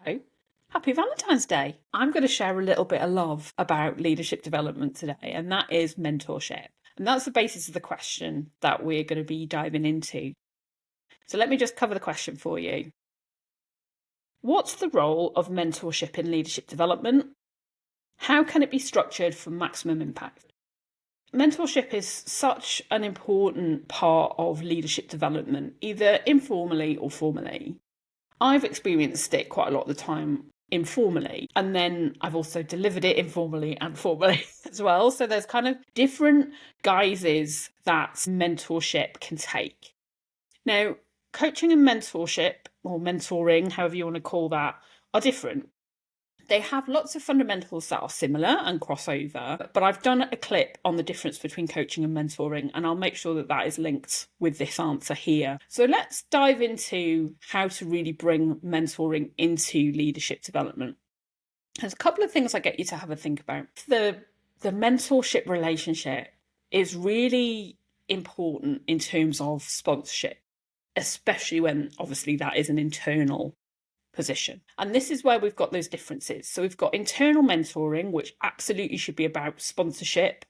So, happy Valentine's Day. I'm going to share a little bit of love about leadership development today, and that is mentorship. And that's the basis of the question that we're going to be diving into. So, let me just cover the question for you. What's the role of mentorship in leadership development? How can it be structured for maximum impact? Mentorship is such an important part of leadership development, either informally or formally. I've experienced it quite a lot of the time informally, and then I've also delivered it informally and formally as well. So there's kind of different guises that mentorship can take. Now, coaching and mentorship, or mentoring, however you want to call that, are different. They have lots of fundamentals that are similar and crossover, but I've done a clip on the difference between coaching and mentoring, and I'll make sure that that is linked with this answer here. So let's dive into how to really bring mentoring into leadership development. There's a couple of things I get you to have a think about. The mentorship relationship is really important in terms of sponsorship, especially when obviously that is an internal position. And this is where we've got those differences. So we've got internal mentoring, which absolutely should be about sponsorship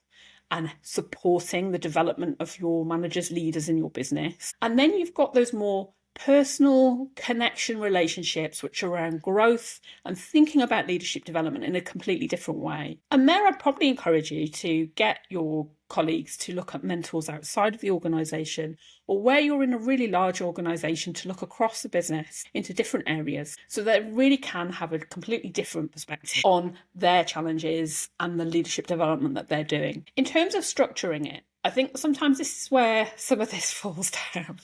and supporting the development of your managers, leaders in your business. And then you've got those more personal connection relationships, which are around growth and thinking about leadership development in a completely different way. And there I'd probably encourage you to get your colleagues to look at mentors outside of the organisation, or where you're in a really large organisation, to look across the business into different areas, so they really can have a completely different perspective on their challenges and the leadership development that they're doing. In terms of structuring it, I think sometimes this is where some of this falls down.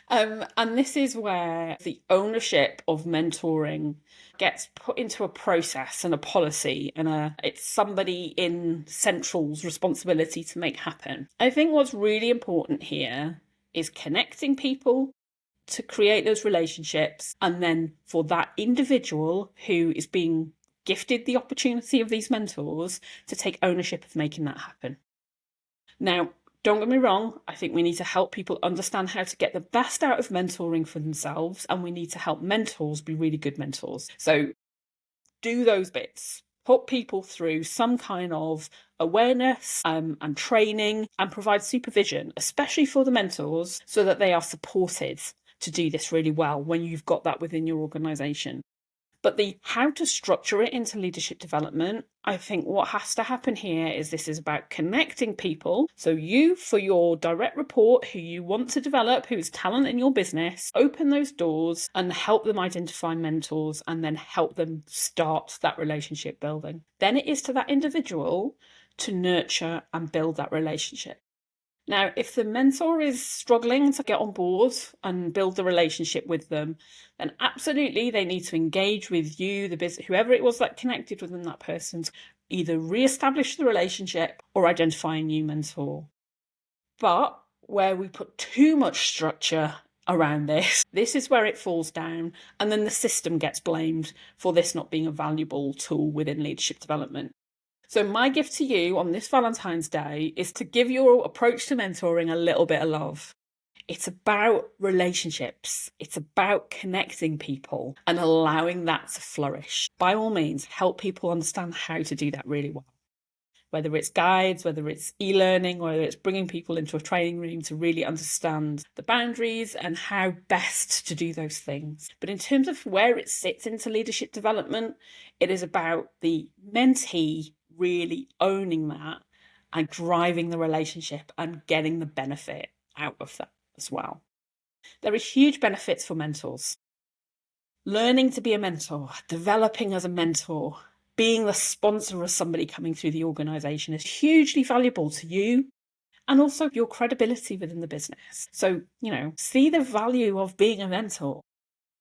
And this is where the ownership of mentoring gets put into a process and a policy, and it's somebody in central's responsibility to make happen. I think what's really important here is connecting people to create those relationships, and then for that individual who is being gifted the opportunity of these mentors to take ownership of making that happen. Now, don't get me wrong, I think we need to help people understand how to get the best out of mentoring for themselves, and we need to help mentors be really good mentors. So do those bits. Put people through some kind of awareness and training, and provide supervision, especially for the mentors, so that they are supported to do this really well when you've got that within your organisation. But the how to structure it into leadership development, I think what has to happen here is this is about connecting people. So you, for your direct report, who you want to develop, who is talent in your business, open those doors and help them identify mentors, and then help them start that relationship building. Then it is to that individual to nurture and build that relationship. Now, if the mentor is struggling to get on board and build the relationship with them, then absolutely they need to engage with you, the business, whoever it was that connected with them, that person, to either re-establish the relationship or identify a new mentor. But where we put too much structure around this is where it falls down, and then the system gets blamed for this not being a valuable tool within leadership development. So my gift to you on this Valentine's Day is to give your approach to mentoring a little bit of love. It's about relationships. It's about connecting people and allowing that to flourish. By all means, help people understand how to do that really well. Whether it's guides, whether it's e-learning, whether it's bringing people into a training room to really understand the boundaries and how best to do those things. But in terms of where it sits into leadership development, it is about the mentee really owning that and driving the relationship and getting the benefit out of that as well. There are huge benefits for mentors. Learning to be a mentor, developing as a mentor, being the sponsor of somebody coming through the organisation is hugely valuable to you and also your credibility within the business. So, see the value of being a mentor.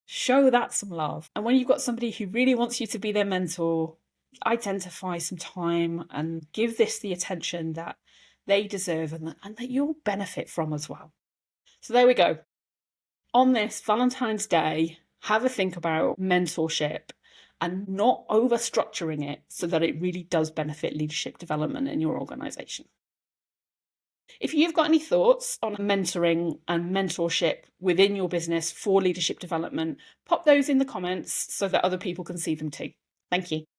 Show that some love. And when you've got somebody who really wants you to be their mentor, identify some time and give this the attention that they deserve and that you'll benefit from as well. So there we go. On this Valentine's Day, have a think about mentorship and not over structuring it so that it really does benefit leadership development in your organisation. If you've got any thoughts on mentoring and mentorship within your business for leadership development, pop those in the comments so that other people can see them too. Thank you.